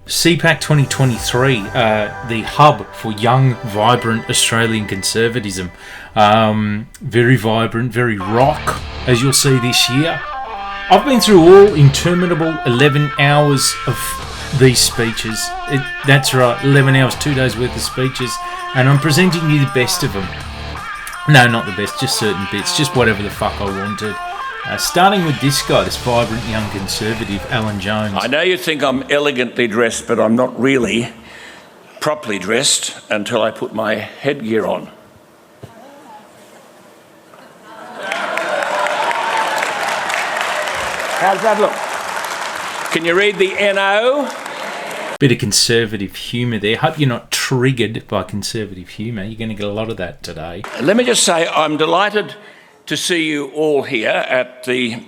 CPAC 2023, the hub for young, vibrant Australian conservatism. Very vibrant, very rock, as you'll see this year. I've been through all interminable 11 hours of these speeches. That's right, 11 hours, 2 days worth of speeches, and I'm presenting you the best of them. No, not the best, just certain bits, just whatever the fuck I wanted. Starting with this guy, this vibrant young conservative, Alan Jones. I know you think I'm elegantly dressed, but I'm not really properly dressed until I put my headgear on. How does that look? Can you read the NO? Bit of conservative humour there. Hope you're not triggered by conservative humour. You're going to get a lot of that today. Let me just say I'm delighted to see you all here at the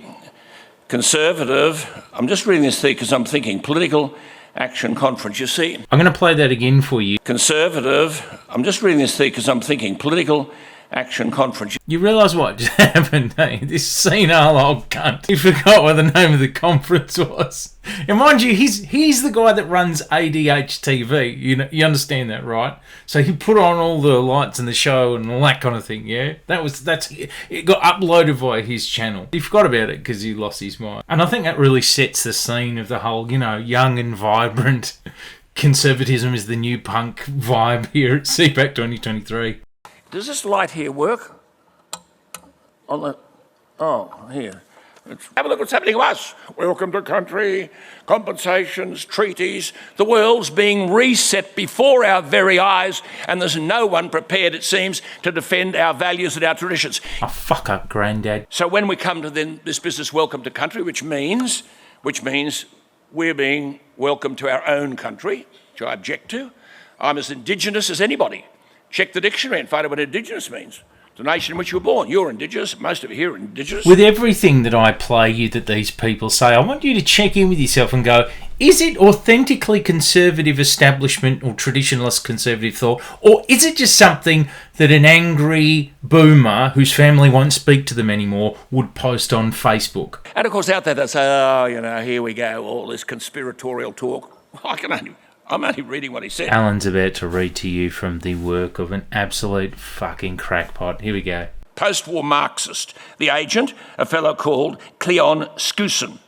Conservative, I'm just reading this thing because I'm thinking, Political Action Conference. You see, I'm going to play that again for you. Conservative, I'm just reading this thing because I'm thinking, Political Action Conference. You realise what just happened, eh? This senile old cunt. He forgot what the name of the conference was. And mind you, he's the guy that runs ADHTV. You understand that, right? So he put on all the lights and the show and all that kind of thing, yeah? It got uploaded via his channel. He forgot about it because he lost his mind. And I think that really sets the scene of the whole, young and vibrant conservatism is the new punk vibe here at CPAC 2023. Does this light here work? Here. Have a look what's happening to us. Welcome to country, compensations, treaties. The world's being reset before our very eyes, and there's no one prepared, it seems, to defend our values and our traditions. Oh, fuck up, Grandad. So when we come to this business, welcome to country, which means we're being welcomed to our own country, which I object to. I'm as Indigenous as anybody. Check the dictionary and find out what Indigenous means. The nation in which you were born. You're Indigenous. Most of you here are Indigenous. With everything that I play you that these people say, I want you to check in with yourself and go, is it authentically conservative establishment or traditionalist conservative thought, or is it just something that an angry boomer whose family won't speak to them anymore would post on Facebook? And of course out there they say, here we go, all this conspiratorial talk. I'm only reading what he said. Alan's about to read to you from the work of an absolute fucking crackpot. Here we go. Post-war Marxist, the agent, a fellow called Cleon Skousen,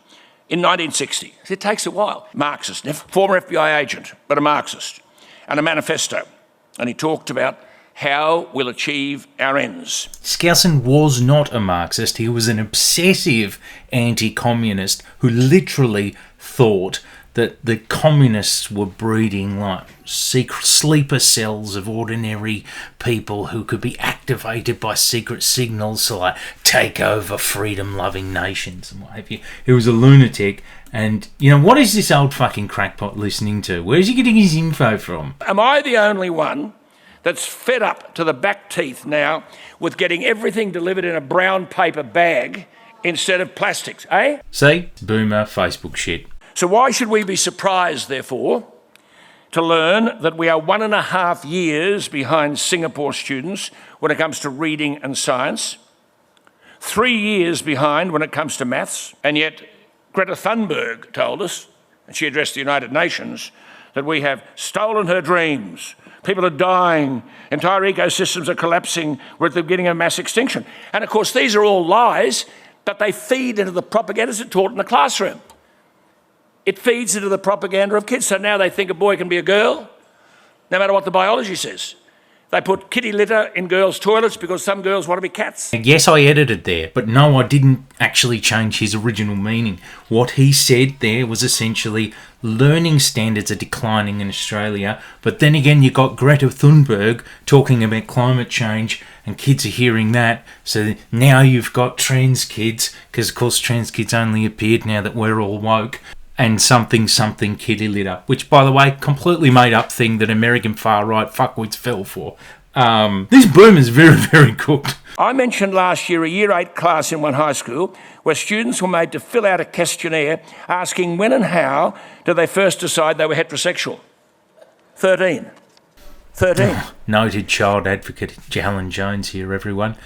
in 1960. It takes a while. Marxist, former FBI agent, but a Marxist, and a manifesto. And he talked about how we'll achieve our ends. Skousen was not a Marxist. He was an obsessive anti-communist who literally thought that the communists were breeding like secret sleeper cells of ordinary people who could be activated by secret signals to like take over freedom-loving nations and what have you. He was a lunatic, and what is this old fucking crackpot listening to? Where's he getting his info from? Am I the only one that's fed up to the back teeth now with getting everything delivered in a brown paper bag instead of plastics, eh? See? Boomer Facebook shit. So why should we be surprised, therefore, to learn that we are 1.5 years behind Singapore students when it comes to reading and science, 3 years behind when it comes to maths, and yet Greta Thunberg told us, and she addressed the United Nations, that we have stolen her dreams. People are dying. Entire ecosystems are collapsing. We're at the beginning of mass extinction. And of course, these are all lies, but they feed into the propaganda that's taught in the classroom. It feeds into the propaganda of kids. So now they think a boy can be a girl, no matter what the biology says. They put kitty litter in girls' toilets because some girls want to be cats. Yes, I edited there, but no, I didn't actually change his original meaning. What he said there was essentially learning standards are declining in Australia, but then again you got Greta Thunberg talking about climate change and kids are hearing that, so now you've got trans kids, because of course trans kids only appeared now that we're all woke, and something kitty litter, which, by the way, completely made up thing that American far-right fuckwits fell for. This boomer's very, very cooked. I mentioned last year a Year 8 class in one high school where students were made to fill out a questionnaire asking when and how did they first decide they were heterosexual. 13. Noted child advocate Alan Jones here, everyone.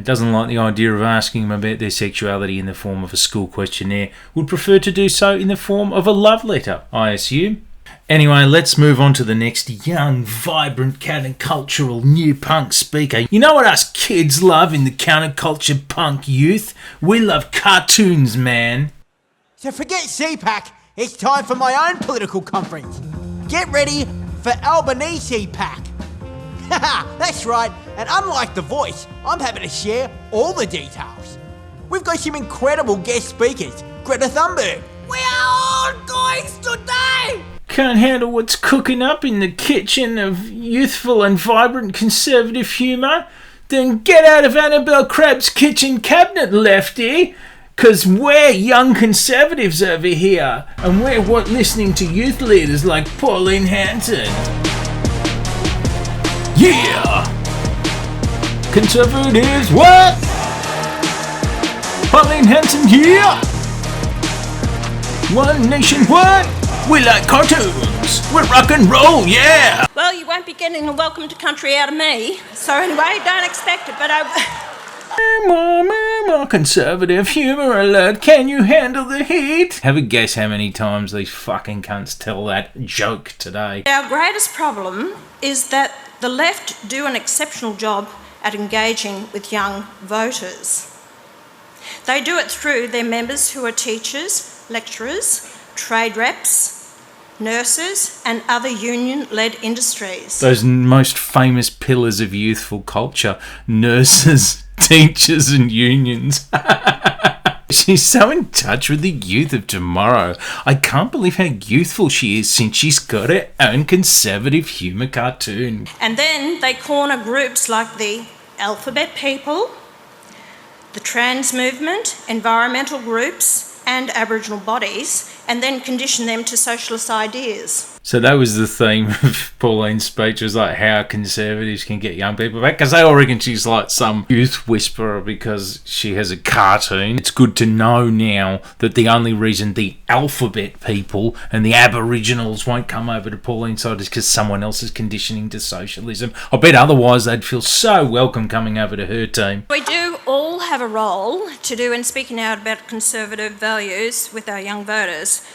Doesn't like the idea of asking them about their sexuality in the form of a school questionnaire. Would prefer to do so in the form of a love letter, I assume. Anyway, let's move on to the next young, vibrant, countercultural new punk speaker. You know what us kids love in the counterculture punk youth? We love cartoons, man. So forget CPAC, it's time for my own political conference. Get ready for Albanese CPAC. Haha, that's right, and unlike The Voice, I'm happy to share all the details. We've got some incredible guest speakers. Greta Thunberg. We are all going today! Can't handle what's cooking up in the kitchen of youthful and vibrant conservative humour? Then get out of Annabelle Crabb's kitchen cabinet, lefty! 'Cause we're young conservatives over here, and we're listening to youth leaders like Pauline Hanson. Yeah! Conservatives, what? Pauline Hanson, yeah! One nation, what? We like cartoons. We're rock and roll, yeah! Well, you won't be getting a welcome to country out of me. So anyway, don't expect it, but More conservative humour alert. Can you handle the heat? Have a guess how many times these fucking cunts tell that joke today. Our greatest problem is that the left do an exceptional job at engaging with young voters. They do it through their members who are teachers, lecturers, trade reps, nurses and other union-led industries. Those most famous pillars of youthful culture. Nurses, teachers and unions. She's so in touch with the youth of tomorrow. I can't believe how youthful she is since she's got her own conservative humour cartoon. And then they corner groups like the alphabet people, the trans movement, environmental groups and Aboriginal bodies, and then condition them to socialist ideas. So that was the theme of Pauline's speech, was like how conservatives can get young people back, because they all reckon she's like some youth whisperer because she has a cartoon. It's good to know now that the only reason the alphabet people and the Aboriginals won't come over to Pauline's side is because someone else is conditioning to socialism. I bet otherwise they'd feel so welcome coming over to her team. We do all have a role to do in speaking out about conservative values with our young voters.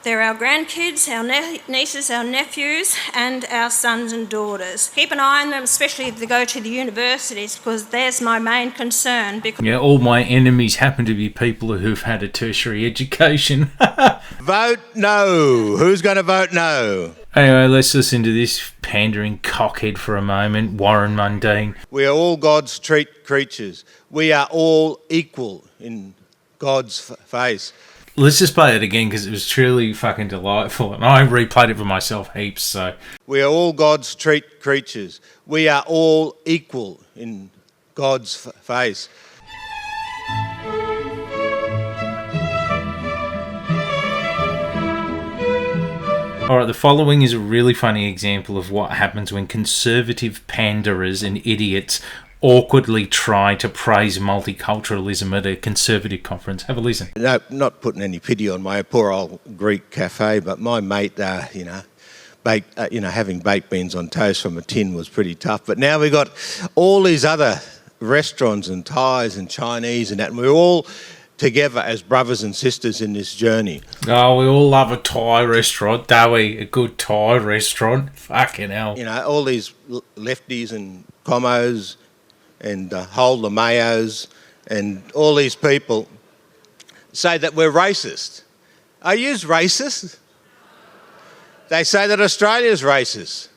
They're our grandkids, our nieces, our nephews, and our sons and daughters. Keep an eye on them, especially if they go to the universities, because there's my main concern. Yeah, all my enemies happen to be people who've had a tertiary education. Vote no. Who's going to vote no? Anyway, let's listen to this pandering cockhead for a moment, Warren Mundine. We are all God's creatures. We are all equal in God's face. Let's just play it again because it was truly fucking delightful, and I replayed it for myself heaps. So we are all God's creatures. We are all equal in God's face. Alright, the following is a really funny example of what happens when conservative panderers and idiots awkwardly try to praise multiculturalism at a conservative conference. Have a listen. No, not putting any pity on my poor old Greek cafe, but my mate, having baked beans on toast from a tin was pretty tough. But now we've got all these other restaurants and Thais and Chinese and that, and we're all together as brothers and sisters in this journey. Oh, we all love a Thai restaurant, don't we? A good Thai restaurant. Fucking hell. You know, all these lefties and commos and Hold the Mayos and all these people say that we're racist. Are you racist? They say that Australia's racist.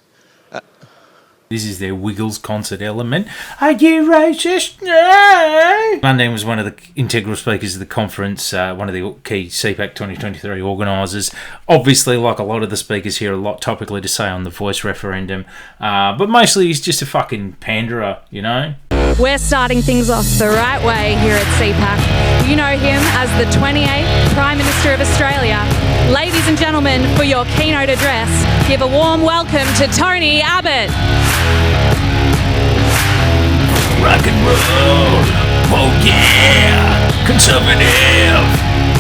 This is their Wiggles concert element. Are you racist? No! Mundine was one of the integral speakers of the conference, one of the key CPAC 2023 organisers. Obviously, like a lot of the speakers here, a lot topically to say on the voice referendum. But mostly he's just a fucking panderer, you know? We're starting things off the right way here at CPAC. You know him as the 28th Prime Minister of Australia. Ladies and gentlemen, for your keynote address, give a warm welcome to Tony Abbott. Rock and roll, oh yeah, conservative,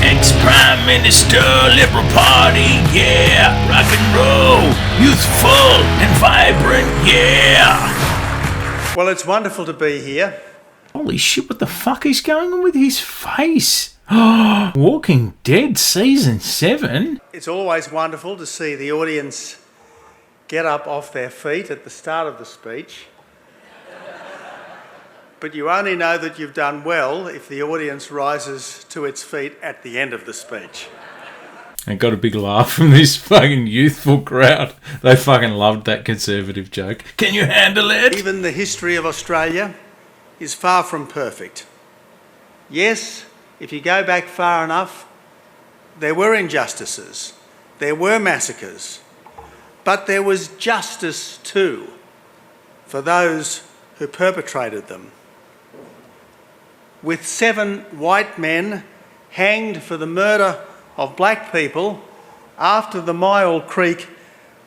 ex-Prime Minister, Liberal Party, yeah, rock and roll, youthful and vibrant, yeah. Well, it's wonderful to be here. Holy shit, what the fuck is going on with his face? Walking Dead Season 7? It's always wonderful to see the audience get up off their feet at the start of the speech. But you only know that you've done well if the audience rises to its feet at the end of the speech. I got a big laugh from this fucking youthful crowd. They fucking loved that Conservative joke. Can you handle it? Even the history of Australia is far from perfect. Yes, if you go back far enough, there were injustices, there were massacres, but there was justice too for those who perpetrated them. With 7 white men hanged for the murder of black people after the Myall Creek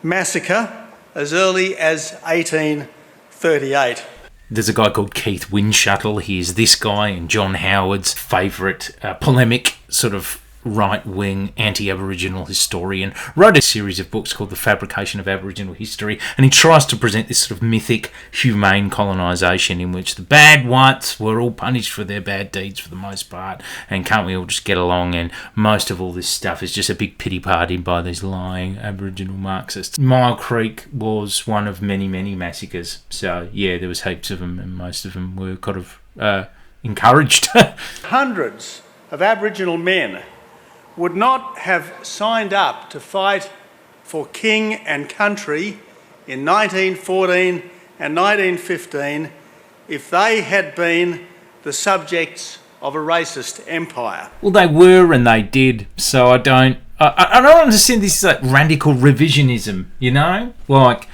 massacre as early as 1838. There's a guy called Keith Windshuttle. He's this guy and John Howard's favourite polemic sort of right-wing anti-Aboriginal historian, wrote a series of books called The Fabrication of Aboriginal History, and he tries to present this sort of mythic, humane colonisation in which the bad whites were all punished for their bad deeds for the most part, and can't we all just get along, and most of all this stuff is just a big pity party by these lying Aboriginal Marxists. Myall Creek was one of many, many massacres, so yeah, there was heaps of them, and most of them were kind of encouraged. Hundreds of Aboriginal men would not have signed up to fight for king and country in 1914 and 1915 if they had been the subjects of a racist empire. Well, they were and they did, so I don't understand this like radical revisionism, you know? Like,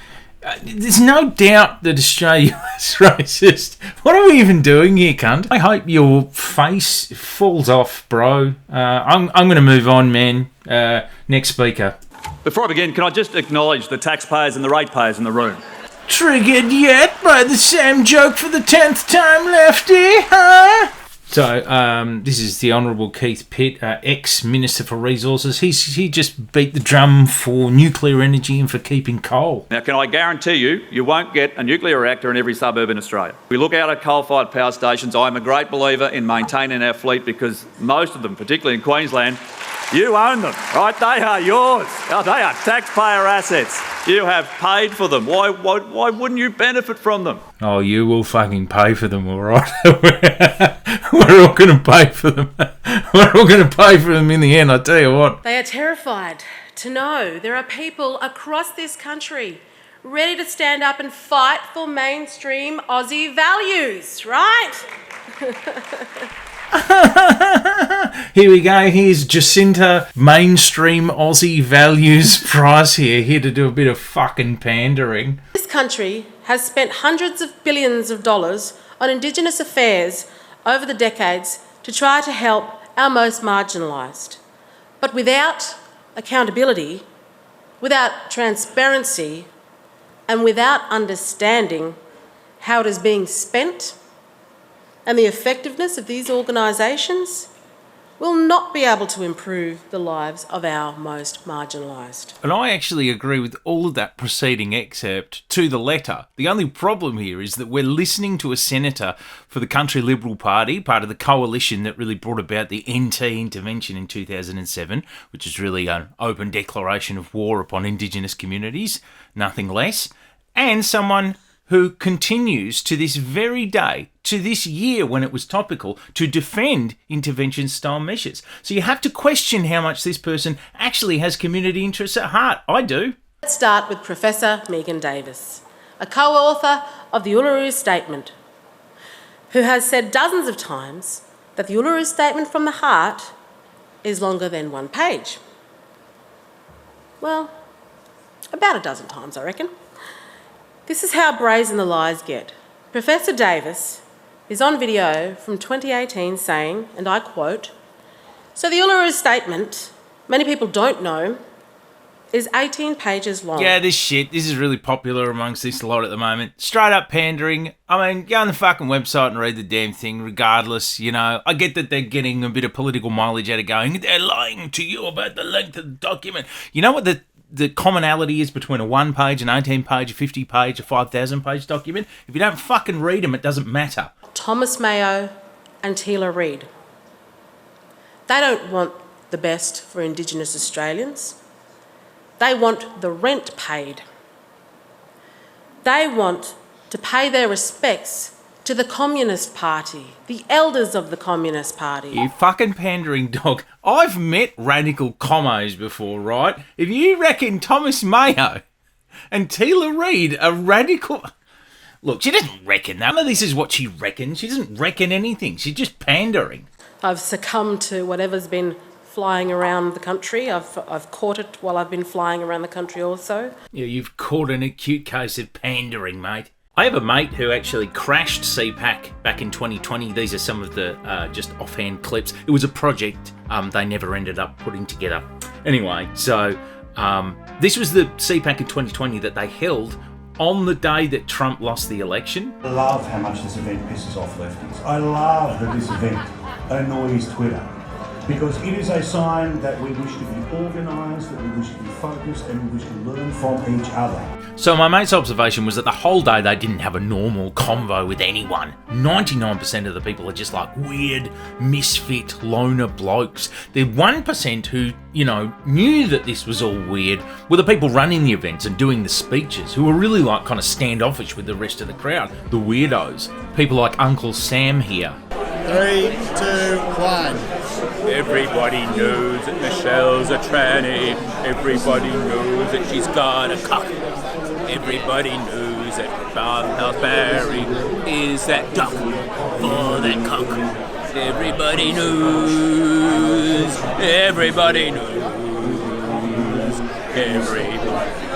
there's no doubt that Australia is racist. What are we even doing here, cunt? I hope your face falls off, bro. I'm going to move on, man. Next speaker. Before I begin, can I just acknowledge the taxpayers and the ratepayers in the room? Triggered yet by the same joke for the 10th time, lefty, huh? So, this is the Honourable Keith Pitt, ex-Minister for Resources. He just beat the drum for nuclear energy and for keeping coal. Now, can I guarantee you, you won't get a nuclear reactor in every suburb in Australia. We look out at coal-fired power stations. I'm a great believer in maintaining our fleet because most of them, particularly in Queensland, you own them, right? They are yours. Oh, they are taxpayer assets. You have paid for them. Why wouldn't you benefit from them? Oh, you will fucking pay for them, all right? We're all going to pay for them. We're all going to pay for them in the end, I tell you what. They are terrified to know there are people across this country ready to stand up and fight for mainstream Aussie values, right? Here we go. Here's Jacinta, mainstream Aussie values prize here to do a bit of fucking pandering. This country has spent hundreds of billions of dollars on Indigenous affairs over the decades to try to help our most marginalised. But without accountability, without transparency, and without understanding how it is being spent and the effectiveness of these organisations, will not be able to improve the lives of our most marginalised. And I actually agree with all of that preceding excerpt to the letter. The only problem here is that we're listening to a senator for the Country Liberal Party, part of the coalition that really brought about the NT intervention in 2007, which is really an open declaration of war upon Indigenous communities, nothing less, and someone who continues to this very day, to this year when it was topical, to defend intervention-style measures. So you have to question how much this person actually has community interests at heart. I do. Let's start with Professor Megan Davis, a co-author of the Uluru Statement, who has said dozens of times that the Uluru Statement from the heart is longer than one page. Well, about a dozen times, I reckon. This is how brazen the lies get. Professor Davis is on video from 2018 saying, and I quote, "So the Uluru Statement, many people don't know, is 18 pages long." Yeah, this is really popular amongst this lot at the moment. Straight up pandering. I mean, go on the fucking website and read the damn thing regardless, you know. I get that they're getting a bit of political mileage out of going, they're lying to you about the length of the document. You know what the commonality is between a 1 page, an 18 page, a 50 page, a 5,000 page document? If you don't fucking read them, it doesn't matter. Thomas Mayo and Tila Reid. They don't want the best for Indigenous Australians. They want the rent paid. They want to pay their respects to the Communist Party, the elders of the Communist Party. You fucking pandering dog. I've met radical commos before, right? If you reckon Thomas Mayo and Tila Reid are radical... Look, she doesn't reckon that. None of this is what she reckons. She doesn't reckon anything. She's just pandering. I've succumbed to whatever's been flying around the country. I've caught it while I've been flying around the country also. Yeah, you've caught an acute case of pandering, mate. I have a mate who actually crashed CPAC back in 2020. These are some of the just offhand clips. It was a project they never ended up putting together. Anyway, so this was the CPAC in 2020 that they held on the day that Trump lost the election. I love how much this event pisses off lefties. I love that this event annoys Twitter, because it is a sign that we wish to be organised, that we wish to be focused, and we wish to learn from each other. So my mate's observation was that the whole day they didn't have a normal convo with anyone. 99% of the people are just like weird, misfit, loner blokes. The 1% who, knew that this was all weird were the people running the events and doing the speeches, who were really like kind of standoffish with the rest of the crowd, the weirdos. People like Uncle Sam here. 3, 2, 1. Everybody knows that Michelle's a tranny. Everybody knows that she's got a cock. Everybody knows that Bob Barry is that duck for that cock. Everybody knows. Everybody knows. Everybody knows.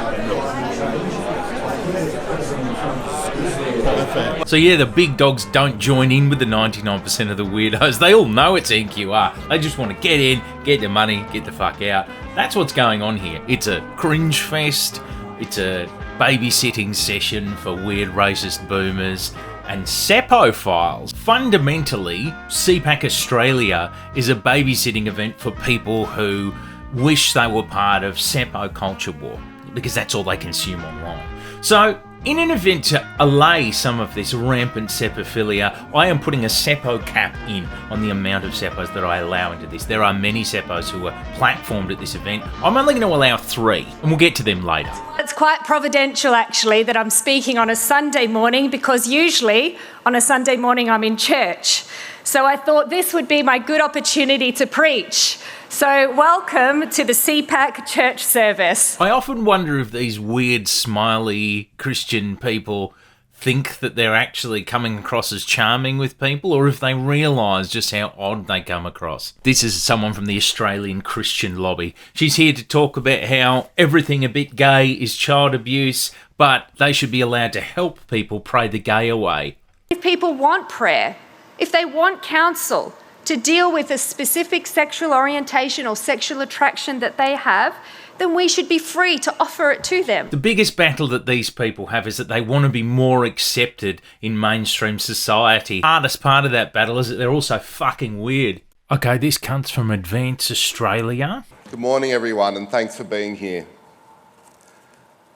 So yeah, the big dogs don't join in with the 99% of the weirdos. They all know it's NQR. They just want to get in, get the money, get the fuck out. That's what's going on here. It's a cringe fest. It's a babysitting session for weird racist boomers and Seppo-philes. Fundamentally, CPAC Australia is a babysitting event for people who wish they were part of Seppo culture war, because that's all they consume online. So, in an event to allay some of this rampant Seppophilia, I am putting a Seppo cap in on the amount of Seppos that I allow into this. There are many Seppos who are platformed at this event. I'm only going to allow 3, and we'll get to them later. It's quite providential, actually, that I'm speaking on a Sunday morning, because usually on a Sunday morning I'm in church. So I thought this would be my good opportunity to preach. So welcome to the CPAC church service. I often wonder if these weird, smiley Christian people think that they're actually coming across as charming with people, or if they realise just how odd they come across. This is someone from the Australian Christian lobby. She's here to talk about how everything a bit gay is child abuse, but they should be allowed to help people pray the gay away. If people want prayer, if they want counsel to deal with a specific sexual orientation or sexual attraction that they have, then we should be free to offer it to them. The biggest battle that these people have is that they want to be more accepted in mainstream society. The hardest part of that battle is that they're also fucking weird. Okay, this cunt's from Advance Australia. Good morning, everyone, and thanks for being here.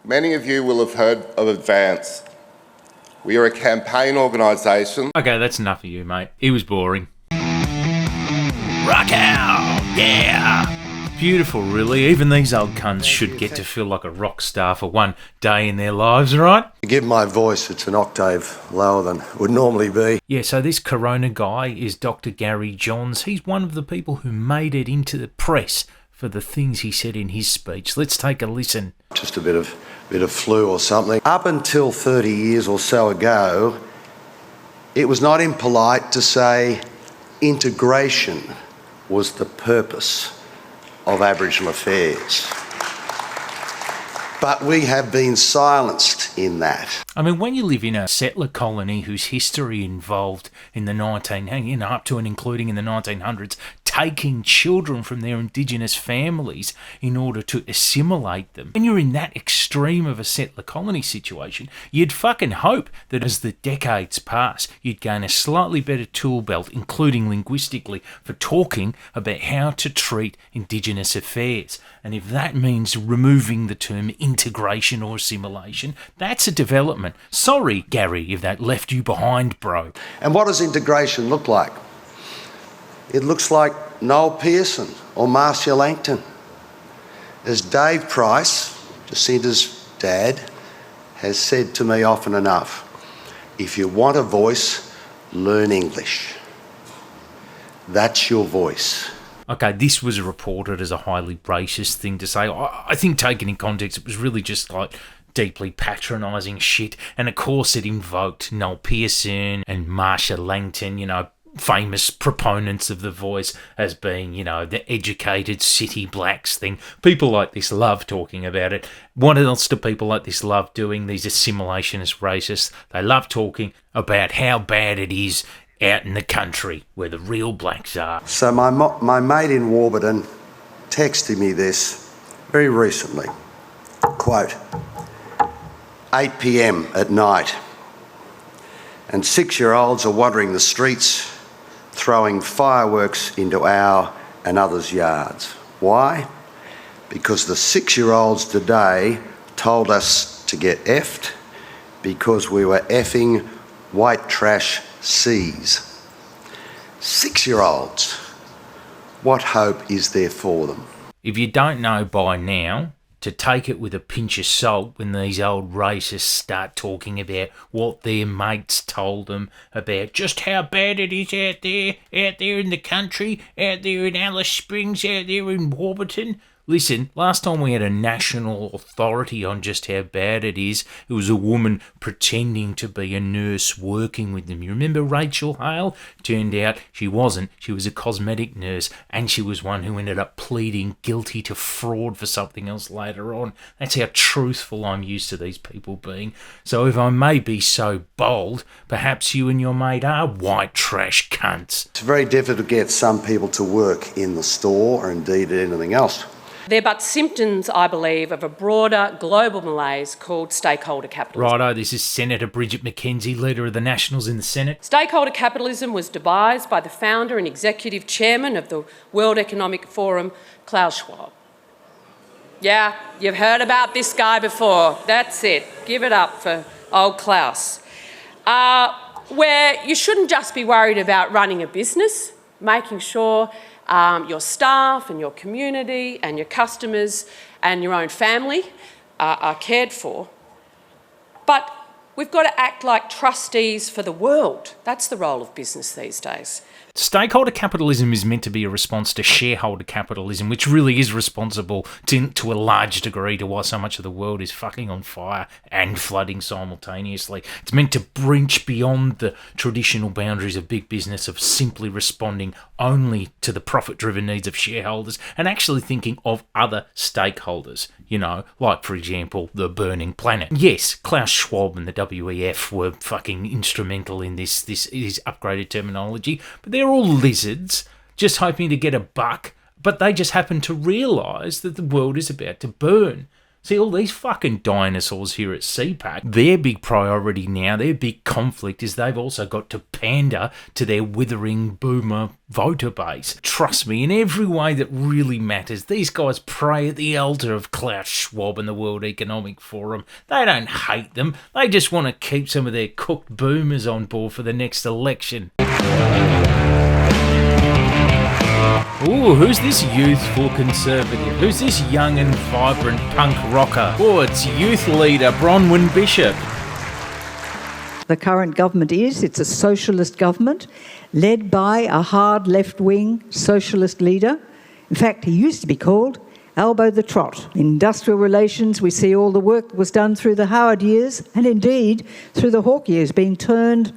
Many of you will have heard of Advance. We are a campaign organisation. Okay, that's enough of you, mate. He was boring. Rock out! Yeah! Beautiful, really. Even these old cunts should get to feel like a rock star for one day in their lives, right? To give my voice, it's an octave lower than it would normally be. Yeah, so this Corona guy is Dr. Gary Johns. He's one of the people who made it into the press for the things he said in his speech. Let's take a listen. Just a bit of flu or something. Up until 30 years or so ago, it was not impolite to say integration was the purpose of Aboriginal affairs. But we have been silenced in that. I mean, when you live in a settler colony whose history involved in the up to and including in the 1900s, taking children from their Indigenous families in order to assimilate them. When you're in that extreme of a settler colony situation, you'd fucking hope that as the decades pass, you'd gain a slightly better tool belt, including linguistically, for talking about how to treat Indigenous affairs. And if that means removing the term integration or assimilation, that's a development. Sorry, Gary, if that left you behind, bro. And what does integration look like? It looks like Noel Pearson or Marcia Langton. As Dave Price, Jacinta's dad, has said to me often enough, if you want a voice, learn English. That's your voice. Okay, this was reported as a highly racist thing to say. I think taken in context, it was really just like deeply patronising shit. And of course it invoked Noel Pearson and Marcia Langton, you know, famous proponents of the voice as being, you know, the educated city blacks thing. People like this love talking about it. What else do people like this love doing? These assimilationist racists. They love talking about how bad it is out in the country where the real blacks are. So my mate in Warburton texted me this very recently. Quote, 8 p.m. at night, and 6-year-olds are wandering the streets throwing fireworks into our and others' yards. Why? Because the 6-year-olds today told us to get effed because we were effing white trash C's. 6-year-olds. What hope is there for them? If you don't know by now, to take it with a pinch of salt when these old racists start talking about what their mates told them about just how bad it is out there in the country, out there in Alice Springs, out there in Warburton. Listen, last time we had a national authority on just how bad it is, it was a woman pretending to be a nurse working with them. You remember Rachel Hale? Turned out she wasn't. She was a cosmetic nurse, and she was one who ended up pleading guilty to fraud for something else later on. That's how truthful I'm used to these people being. So if I may be so bold, perhaps you and your mate are white trash cunts. It's very difficult to get some people to work in the store or indeed anything else. They're but symptoms, I believe, of a broader global malaise called stakeholder capitalism. Righto, this is Senator Bridget McKenzie, Leader of the Nationals in the Senate. Stakeholder capitalism was devised by the founder and executive chairman of the World Economic Forum, Klaus Schwab. Yeah, you've heard about this guy before. That's it. Give it up for old Klaus. Where you shouldn't just be worried about running a business, making sure your staff and your community and your customers and your own family are cared for. But we've got to act like trustees for the world. That's the role of business these days. Stakeholder capitalism is meant to be a response to shareholder capitalism, which really is responsible to a large degree to why so much of the world is fucking on fire and flooding simultaneously. It's meant to breach beyond the traditional boundaries of big business of simply responding only to the profit-driven needs of shareholders and actually thinking of other stakeholders, you know, like, for example, the burning planet. Yes, Klaus Schwab and the WEF were fucking instrumental in this is upgraded terminology, but they're all lizards just hoping to get a buck, but they just happen to realise that the world is about to burn. See, all these fucking dinosaurs here at CPAC, their big priority now, their big conflict is they've also got to pander to their withering boomer voter base. Trust me, in every way that really matters, these guys pray at the altar of Klaus Schwab and the World Economic Forum. They don't hate them. They just want to keep some of their cooked boomers on board for the next election. Ooh, who's this youthful conservative? Who's this young and vibrant punk rocker? Oh, it's youth leader Bronwyn Bishop. The current government it's a socialist government led by a hard left-wing socialist leader. In fact, he used to be called Albo the Trot. In industrial relations, we see all the work that was done through the Howard years and indeed through the Hawke years being turned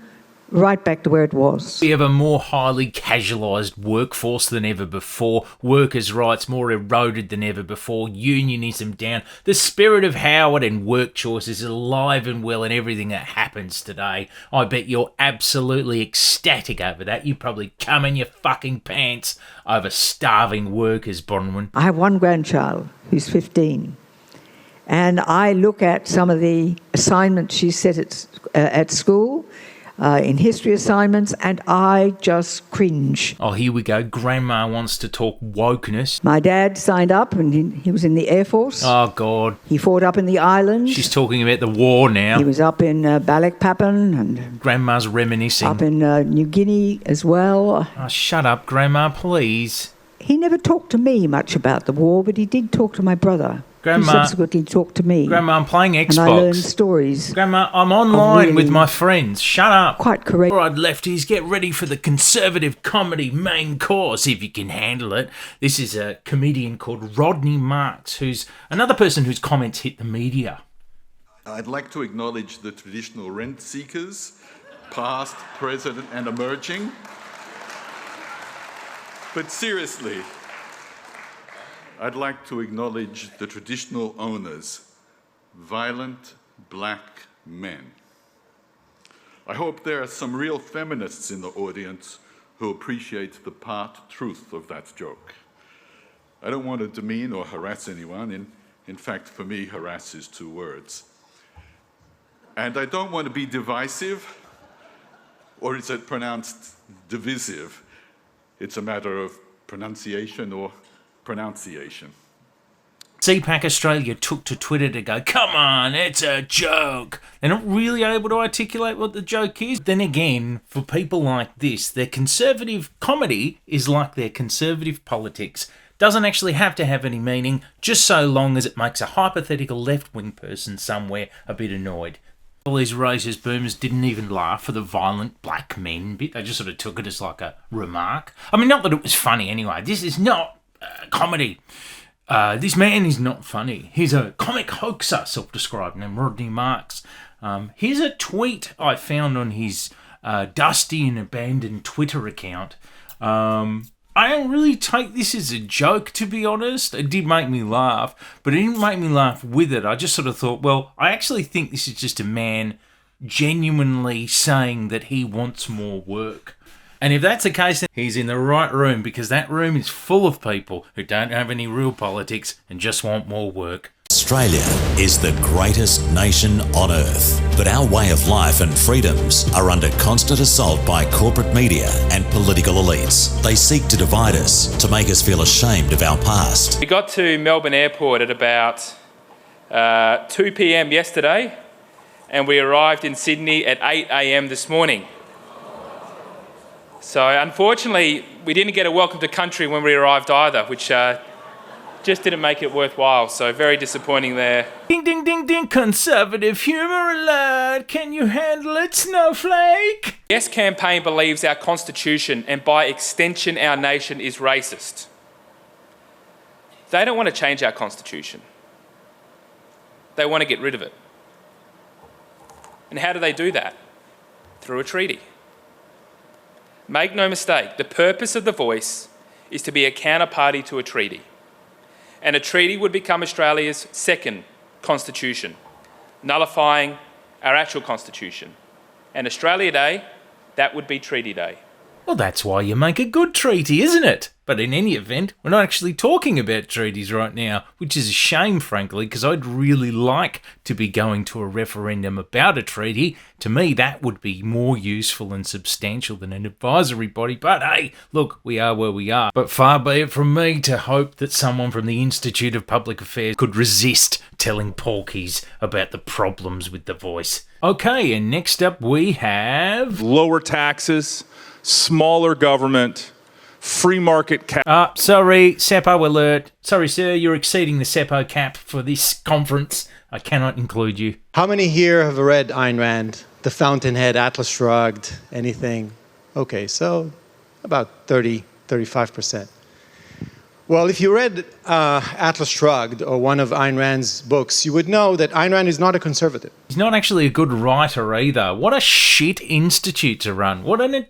right back to where it was. We have a more highly casualised workforce than ever before, workers' rights more eroded than ever before, unionism down. The spirit of Howard and work choice is alive and well in everything that happens today. I bet you're absolutely ecstatic over that. You probably come in your fucking pants over starving workers, Bronwyn. I have one grandchild who's 15, and I look at some of the assignments she set at school. in history assignments, and I just cringe. Oh, here we go. Grandma wants to talk wokeness. My dad signed up, and he was in the Air Force. Oh, God. He fought up in the islands. She's talking about the war now. He was up in Balikpapan and Grandma's reminiscing. up in New Guinea as well. Oh, shut up, Grandma, please. He never talked to me much about the war, but he did talk to my brother. Grandma, who subsequently talked to me. Grandma, I'm playing Xbox. And I learned stories. Grandma, I'm online really with my friends. Shut up. Quite correct. All right, lefties, get ready for the conservative comedy main course, if you can handle it. This is a comedian called Rodney Marks, who's another person whose comments hit the media. I'd like to acknowledge the traditional rent seekers, past, present, and emerging. But seriously, I'd like to acknowledge the traditional owners, violent black men. I hope there are some real feminists in the audience who appreciate the part truth of that joke. I don't want to demean or harass anyone. In fact, for me, harass is 2 words. And I don't want to be divisive, or is it pronounced divisive? It's a matter of pronunciation or pronunciation. CPAC Australia took to Twitter to go, come on, it's a joke. They're not really able to articulate what the joke is. Then again, for people like this, their conservative comedy is like their conservative politics. Doesn't actually have to have any meaning, just so long as it makes a hypothetical left-wing person somewhere a bit annoyed. All these racist boomers didn't even laugh for the violent black men bit. They just sort of took it as like a remark. I mean, not that it was funny anyway. This is not comedy. This man is not funny. He's a comic hoaxer, self-described, named Rodney Marks. Here's a tweet I found on his dusty and abandoned Twitter account. I don't really take this as a joke, to be honest. It did make me laugh, but it didn't make me laugh with it. I just sort of thought, well, I actually think this is just a man genuinely saying that he wants more work. And if that's the case, then he's in the right room, because that room is full of people who don't have any real politics and just want more work. Australia is the greatest nation on earth, but our way of life and freedoms are under constant assault by corporate media and political elites. They seek to divide us, to make us feel ashamed of our past. We got to Melbourne Airport at about 2 p.m. yesterday, and we arrived in Sydney at 8 a.m. this morning. So unfortunately, we didn't get a welcome to country when we arrived either, which just didn't make it worthwhile. So very disappointing there. Ding, ding, ding, ding, conservative humour alert. Can you handle it, snowflake? The Yes campaign believes our constitution, and by extension our nation, is racist. They don't want to change our constitution. They want to get rid of it. And how do they do that? Through a treaty. Make no mistake, the purpose of The Voice is to be a counterparty to a treaty. And a treaty would become Australia's second constitution, nullifying our actual constitution. And Australia Day, that would be Treaty Day. Well, that's why you make a good treaty, isn't it? But in any event, we're not actually talking about treaties right now, which is a shame, frankly, because I'd really like to be going to a referendum about a treaty. To me, that would be more useful and substantial than an advisory body. But hey, look, we are where we are. But far be it from me to hope that someone from the Institute of Public Affairs could resist telling porkies about the problems with The Voice. Okay, and next up we have... lower taxes, smaller government, free market cap. Sorry, SEPO alert. Sorry, sir, you're exceeding the SEPO cap for this conference. I cannot include you. How many here have read Ayn Rand, The Fountainhead, Atlas Shrugged, anything? Okay, so about 35%. Well, if you read Atlas Shrugged or one of Ayn Rand's books, you would know that Ayn Rand is not a conservative. He's not actually a good writer either. What a shit institute to run. What an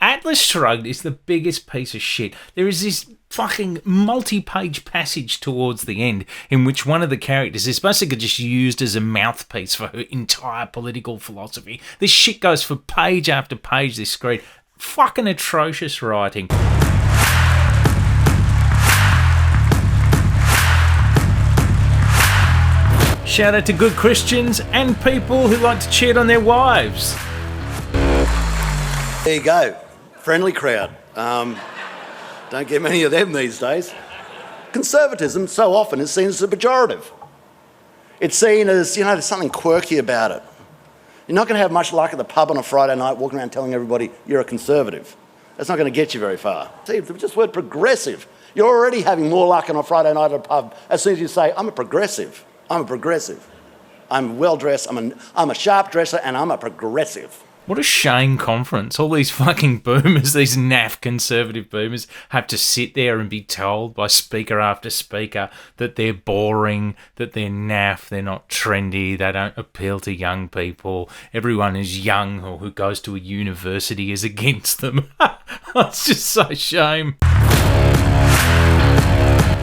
Atlas Shrugged is the biggest piece of shit. There is this fucking multi-page passage towards the end in which one of the characters is basically just used as a mouthpiece for her entire political philosophy. This shit goes for page after page, this screed. Fucking atrocious writing. Shout out to good Christians and people who like to cheat on their wives. There you go. Friendly crowd. Don't get many of them these days. Conservatism so often is seen as a pejorative. It's seen as, you know, there's something quirky about it. You're not going to have much luck at the pub on a Friday night walking around telling everybody you're a conservative. That's not going to get you very far. See, just the word progressive. You're already having more luck on a Friday night at a pub as soon as you say, I'm a progressive. I'm a progressive. I'm well dressed, I'm a sharp dresser, and I'm a progressive. What a shame conference. All these fucking boomers, these naff conservative boomers, have to sit there and be told by speaker after speaker that they're boring, that they're naff, they're not trendy, they don't appeal to young people. Everyone who's young or who goes to a university is against them. It's just so shame.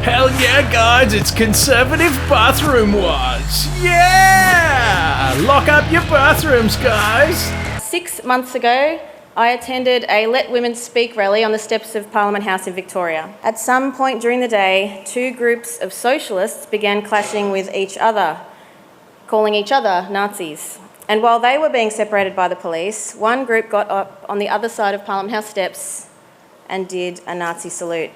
Hell yeah, guys, it's Conservative Bathroom Wars. Yeah! Lock up your bathrooms, guys. 6 months ago, I attended a Let Women Speak rally on the steps of Parliament House in Victoria. At some point during the day, two groups of socialists began clashing with each other, calling each other Nazis. And while they were being separated by the police, one group got up on the other side of Parliament House steps and did a Nazi salute.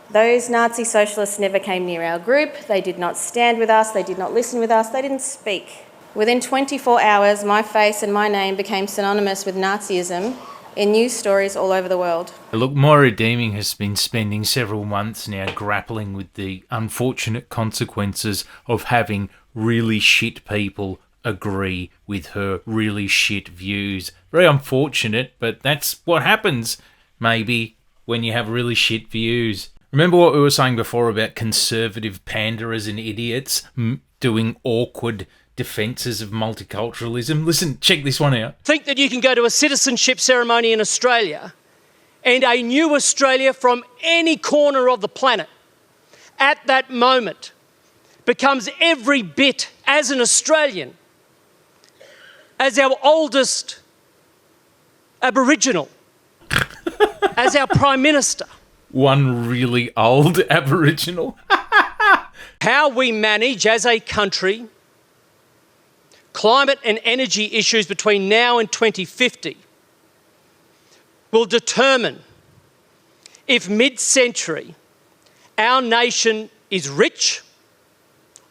Those Nazi socialists never came near our group. They did not stand with us. They did not listen with us. They didn't speak. Within 24 hours, my face and my name became synonymous with Nazism in news stories all over the world. Look, Moira Deeming has been spending several months now grappling with the unfortunate consequences of having really shit people agree with her really shit views. Very unfortunate, but that's what happens, maybe, when you have really shit views. Remember what we were saying before about conservative panderers and idiots doing awkward defences of multiculturalism? Listen, check this one out. Think that you can go to a citizenship ceremony in Australia and a new Australia from any corner of the planet at that moment becomes every bit as an Australian as our oldest Aboriginal, as our Prime Minister. One really old Aboriginal. How we manage as a country climate and energy issues between now and 2050 will determine if mid-century our nation is rich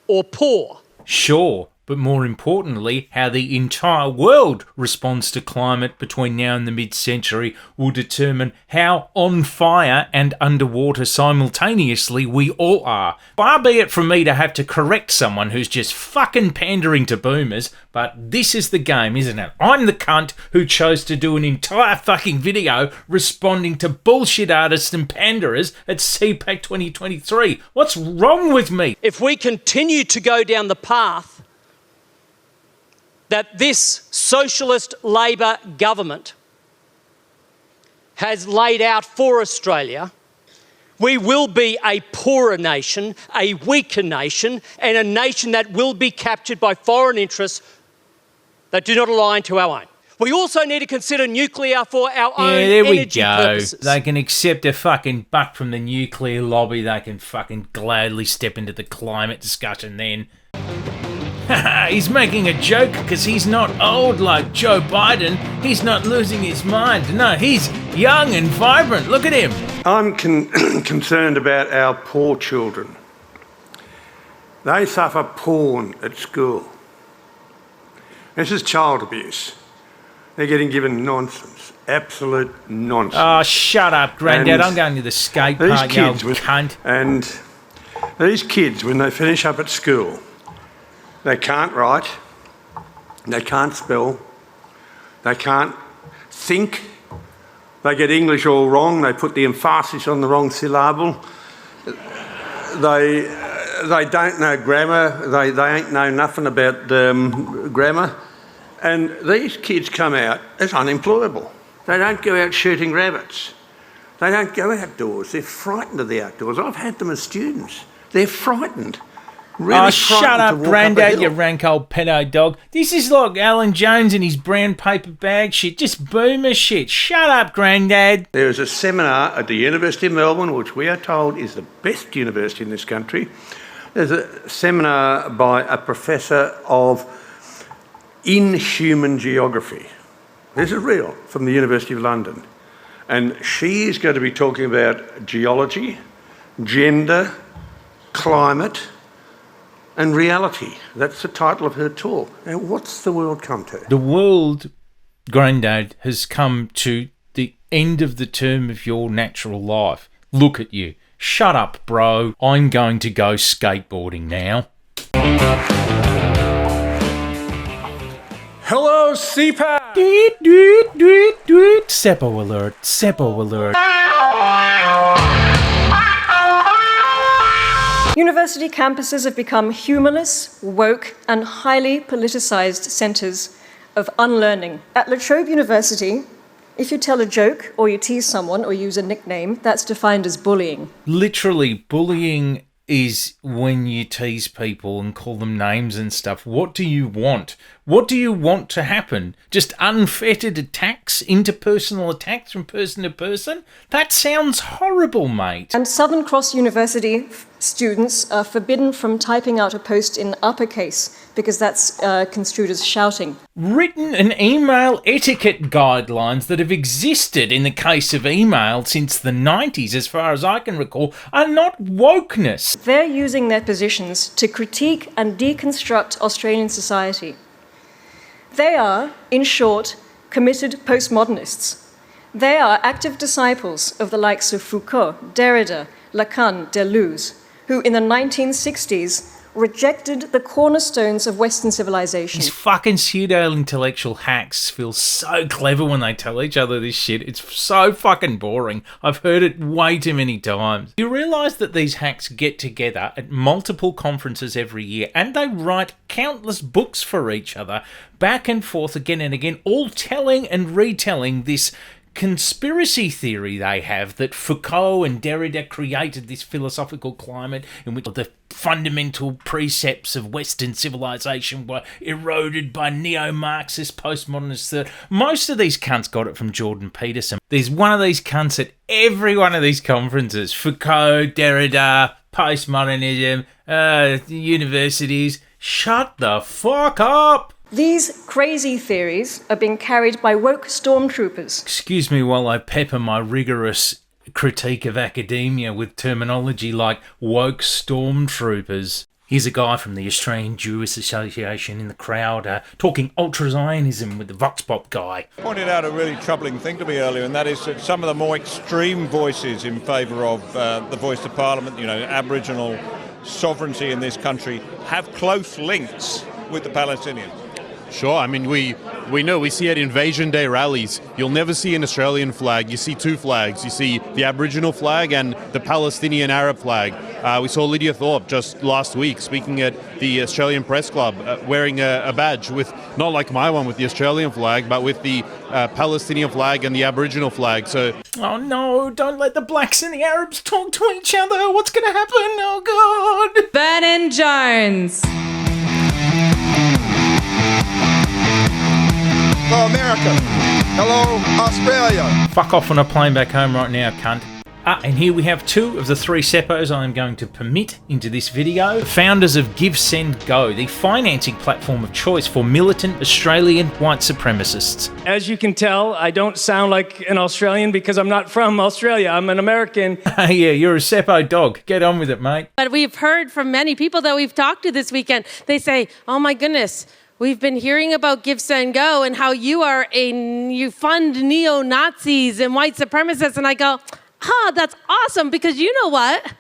or poor. Sure, but more importantly, how the entire world responds to climate between now and the mid-century will determine how on fire and underwater simultaneously we all are. Far be it from me to have to correct someone who's just fucking pandering to boomers, but this is the game, isn't it? I'm the cunt who chose to do an entire fucking video responding to bullshit artists and panderers at CPAC 2023. What's wrong with me? If we continue to go down the path that this socialist Labor government has laid out for Australia, we will be a poorer nation, a weaker nation, and a nation that will be captured by foreign interests that do not align to our own. We also need to consider nuclear for our own energy purposes. They can accept a fucking buck from the nuclear lobby. They can fucking gladly step into the climate discussion then. He's making a joke because he's not old like Joe Biden. He's not losing his mind. No, he's young and vibrant. Look at him. I'm concerned about our poor children. They suffer porn at school. This is child abuse. They're getting given nonsense. Absolute nonsense. Oh, shut up, Grandad. I'm going to the skate park, you old cunt. And these kids, when they finish up at school, they can't write, they can't spell, they can't think, they get English all wrong, they put the emphasis on the wrong syllable, they don't know grammar, they ain't know nothing about grammar, and these kids come out as unemployable. They don't go out shooting rabbits. They don't go outdoors. They're frightened of the outdoors. I've had them as students. They're frightened. Really shut up, Grandad, you rank old pedo dog. This is like Alan Jones and his brown paper bag shit. Just boomer shit. Shut up, Grandad. There was a seminar at the University of Melbourne, which we are told is the best university in this country. There's a seminar by a professor of inhuman geography. This is real, from the University of London. And she is going to be talking about geology, gender, climate, and reality. That's the title of her talk. Now, what's the world come to? The world, Grandad, has come to the end of the term of your natural life. Look at you. Shut up, bro. I'm going to go skateboarding now. Hello, CPAC! Seppo alert. Seppo alert. University campuses have become humorless, woke, and highly politicised centres of unlearning. At La Trobe University, if you tell a joke or you tease someone or use a nickname, that's defined as bullying. Literally, bullying is when you tease people and call them names and stuff. What do you want? What do you want to happen? Just unfettered attacks, interpersonal attacks from person to person? That sounds horrible, mate. And Southern Cross University students are forbidden from typing out a post in uppercase because that's construed as shouting. Written and email etiquette guidelines that have existed in the case of email since the 90s, as far as I can recall, are not wokeness. They're using their positions to critique and deconstruct Australian society. They are, in short, committed postmodernists. They are active disciples of the likes of Foucault, Derrida, Lacan, Deleuze, who in the 1960s rejected the cornerstones of Western civilization. These fucking pseudo-intellectual hacks feel so clever when they tell each other this shit. It's so fucking boring. I've heard it way too many times. You realise that these hacks get together at multiple conferences every year and they write countless books for each other, back and forth again and again, all telling and retelling this conspiracy theory they have that Foucault and Derrida created this philosophical climate in which the fundamental precepts of Western civilization were eroded by neo-Marxist postmodernists. That most of these cunts got it from Jordan Peterson. There's one of these cunts at every one of these conferences. Foucault, Derrida, postmodernism, universities. Shut the fuck up! These crazy theories are being carried by woke stormtroopers. Excuse me while I pepper my rigorous critique of academia with terminology like woke stormtroopers. Here's a guy from the Australian Jewish Association in the crowd talking ultra-Zionism with the Vox Pop guy. Pointed out a really troubling thing to me earlier, and that is that some of the more extreme voices in favour of the voice of Parliament, you know, Aboriginal sovereignty in this country, have close links with the Palestinians. Sure, I mean, we know, we see at Invasion Day rallies, you'll never see an Australian flag, you see two flags. You see the Aboriginal flag and the Palestinian Arab flag. We saw Lydia Thorpe just last week speaking at the Australian Press Club, wearing a badge with, not like my one with the Australian flag, but with the Palestinian flag and the Aboriginal flag. So, oh no, don't let the blacks and the Arabs talk to each other. What's going to happen? Oh God. Vernon Jones. Hello, America. Hello, Australia. Fuck off on a plane back home right now, cunt. And here we have two of the three seppos I am going to permit into this video. Founders of Give, Send, Go, the financing platform of choice for militant Australian white supremacists. As you can tell, I don't sound like an Australian because I'm not from Australia. I'm an American. Yeah, you're a seppo dog. Get on with it, mate. But we've heard from many people that we've talked to this weekend. They say, oh my goodness, we've been hearing about Give, Send, Go and how you fund neo-Nazis and white supremacists. And I go, that's awesome, because you know what?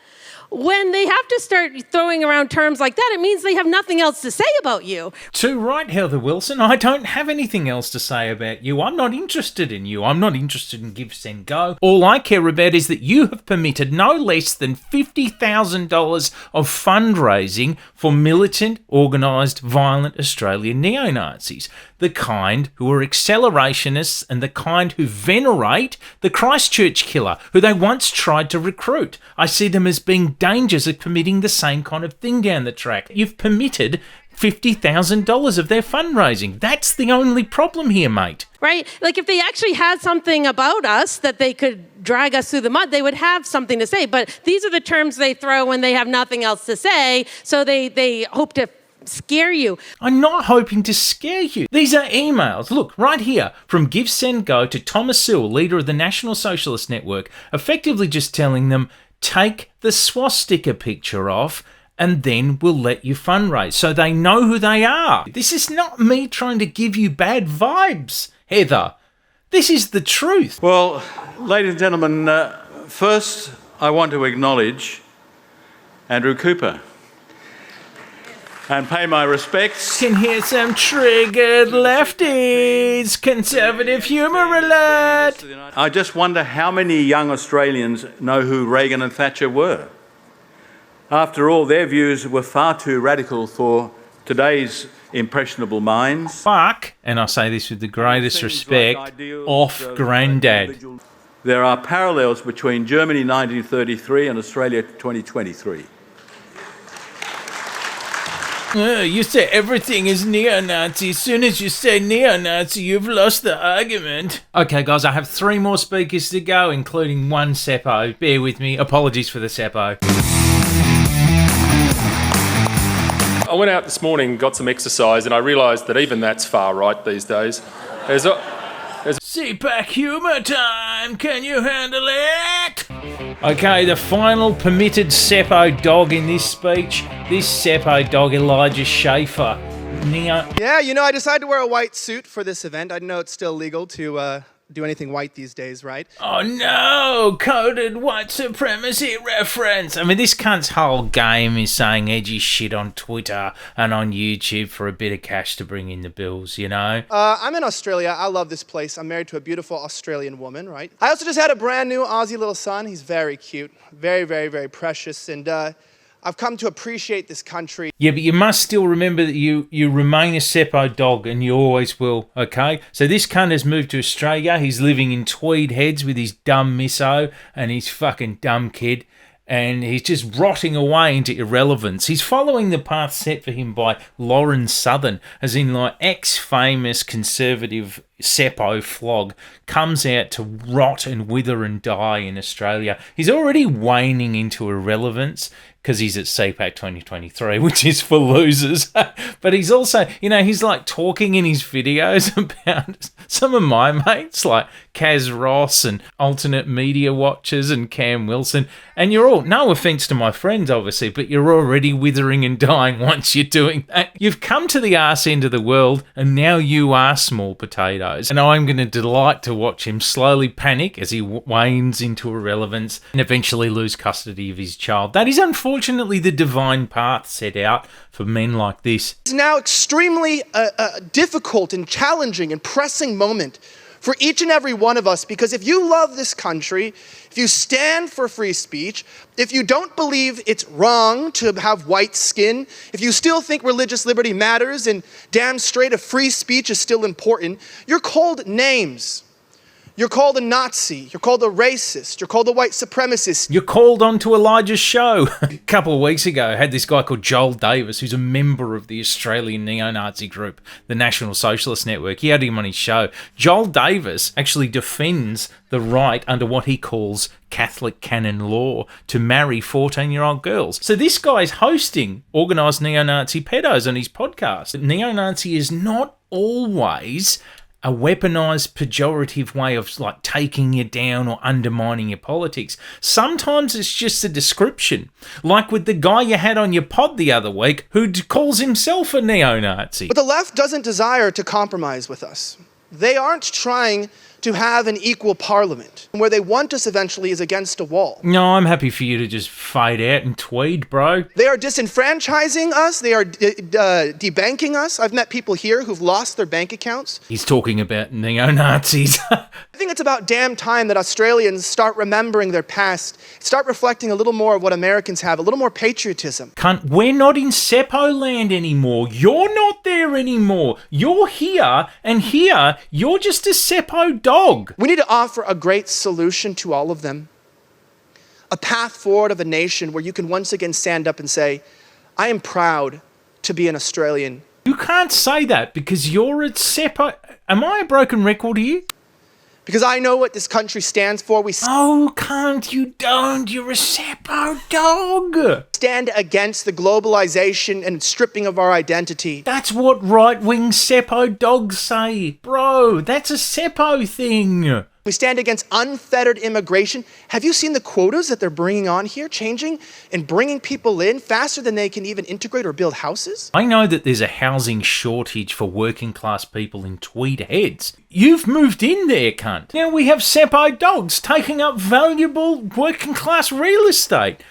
When they have to start throwing around terms like that, it means they have nothing else to say about you. Too right, Heather Wilson. I don't have anything else to say about you. I'm not interested in you. I'm not interested in Give, Send, Go. All I care about is that you have permitted no less than $50,000 of fundraising for militant, organised, violent Australian neo-Nazis. The kind who are accelerationists and the kind who venerate the Christchurch killer, who they once tried to recruit. I see them as being dangers of permitting the same kind of thing down the track. You've permitted $50,000 of their fundraising. That's the only problem here, mate. Right? Like if they actually had something about us that they could drag us through the mud, they would have something to say. But these are the terms they throw when they have nothing else to say. So they hope to scare you. I'm not hoping to scare you. These are emails. Look, right here, from Give, Send, Go to Thomas Sewell, leader of the National Socialist Network, effectively just telling them, take the swastika picture off and then we'll let you fundraise. So they know who they are. This is not me trying to give you bad vibes, Heather. This is the truth. Well, ladies and gentlemen, first I want to acknowledge Andrew Cooper and pay my respects. Can hear some triggered lefties. Conservative humour alert. I just wonder how many young Australians know who Reagan and Thatcher were. After all, their views were far too radical for today's impressionable minds. Fuck, and I say this with the greatest respect, off Grandad. There are parallels between Germany 1933 and Australia 2023. You say everything is neo-Nazi. As soon as you say neo-Nazi, you've lost the argument. Okay, guys, I have 3 more speakers to go, including one Seppo. Bear with me. Apologies for the Seppo. I went out this morning, got some exercise, and I realised that even that's far right these days. There's CPAC humour time! Can you handle it? Okay, the final permitted Seppo dog in this speech. This Seppo dog, Elijah Schaefer. Yeah, you know, I decided to wear a white suit for this event. I know it's still legal to do anything white these days, right? Oh no, coded white supremacy reference. I mean, this cunt's whole game is saying edgy shit on Twitter and on YouTube for a bit of cash to bring in the bills, you know? I'm in Australia. I love this place. I'm married to a beautiful Australian woman, right? I also just had a brand new Aussie little son. He's very cute, very, very, very precious, and I've come to appreciate this country. Yeah, but you must still remember that you remain a Seppo dog, and you always will, okay? So this cunt has moved to Australia. He's living in Tweed Heads with his dumb misso and his fucking dumb kid, and he's just rotting away into irrelevance. He's following the path set for him by Lauren Southern, as in like ex-famous conservative Seppo flog, comes out to rot and wither and die in Australia. He's already waning into irrelevance because he's at CPAC 2023, which is for losers. But he's also, you know, he's like talking in his videos about some of my mates, like Kaz Ross and alternate media watchers and Cam Wilson. And you're all, no offence to my friends, obviously, but you're already withering and dying once you're doing that. You've come to the arse end of the world, and now you are small potatoes. And I'm going to delight to watch him slowly panic as he wanes into irrelevance and eventually lose custody of his child. That is unfortunately the divine path set out for men like this. It's now extremely difficult and challenging and pressing moment for each and every one of us, because if you love this country, if you stand for free speech, if you don't believe it's wrong to have white skin, if you still think religious liberty matters and damn straight a free speech is still important, you're called names. You're called a Nazi, you're called a racist, you're called a white supremacist. You're called onto Elijah's show. A couple of weeks ago, I had this guy called Joel Davis, who's a member of the Australian neo-Nazi group, the National Socialist Network. He had him on his show. Joel Davis actually defends the right under what he calls Catholic canon law to marry 14-year-old girls. So this guy's hosting organised neo-Nazi pedos on his podcast. Neo-Nazi is not always a weaponized, pejorative way of like taking you down or undermining your politics. Sometimes it's just a description, like with the guy you had on your pod the other week who calls himself a neo-Nazi. But the left doesn't desire to compromise with us. They aren't trying to have an equal parliament. Where they want us eventually is against a wall. No, I'm happy for you to just fade out and tweed, bro. They are disenfranchising us. They are debanking us. I've met people here who've lost their bank accounts. He's talking about neo-Nazis. I think it's about damn time that Australians start remembering their past, start reflecting a little more of what Americans have, a little more patriotism. Cunt, we're not in Seppo land anymore. You're not there anymore. You're here, and here, you're just a Seppo dog. We need to offer a great solution to all of them. A path forward of a nation where you can once again stand up and say, I am proud to be an Australian. You can't say that because you're at Seppo. Am I a broken record here? Because I know what this country stands for. We Oh, cunt, you don't. You're a Seppo dog. stand against the globalization and stripping of our identity. That's what right-wing Seppo dogs say. Bro, that's a Seppo thing. We stand against unfettered immigration. Have you seen the quotas that they're bringing on here, changing and bringing people in faster than they can even integrate or build houses? I know that there's a housing shortage for working class people in Tweed Heads. You've moved in there, cunt. Now we have Seppo dogs taking up valuable working class real estate.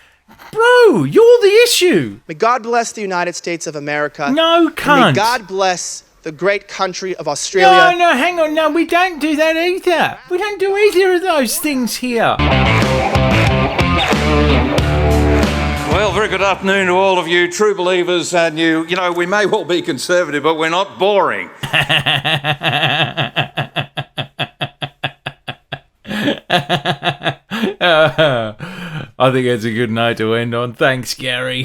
Bro, you're the issue. May God bless the United States of America. No, cunt. May God bless the great country of Australia. No, hang on. No, we don't do that either. We don't do either of those things here. Well, very good afternoon to all of you true believers and you know, we may well be conservative, but we're not boring. I think that's a good note to end on. Thanks, Gary.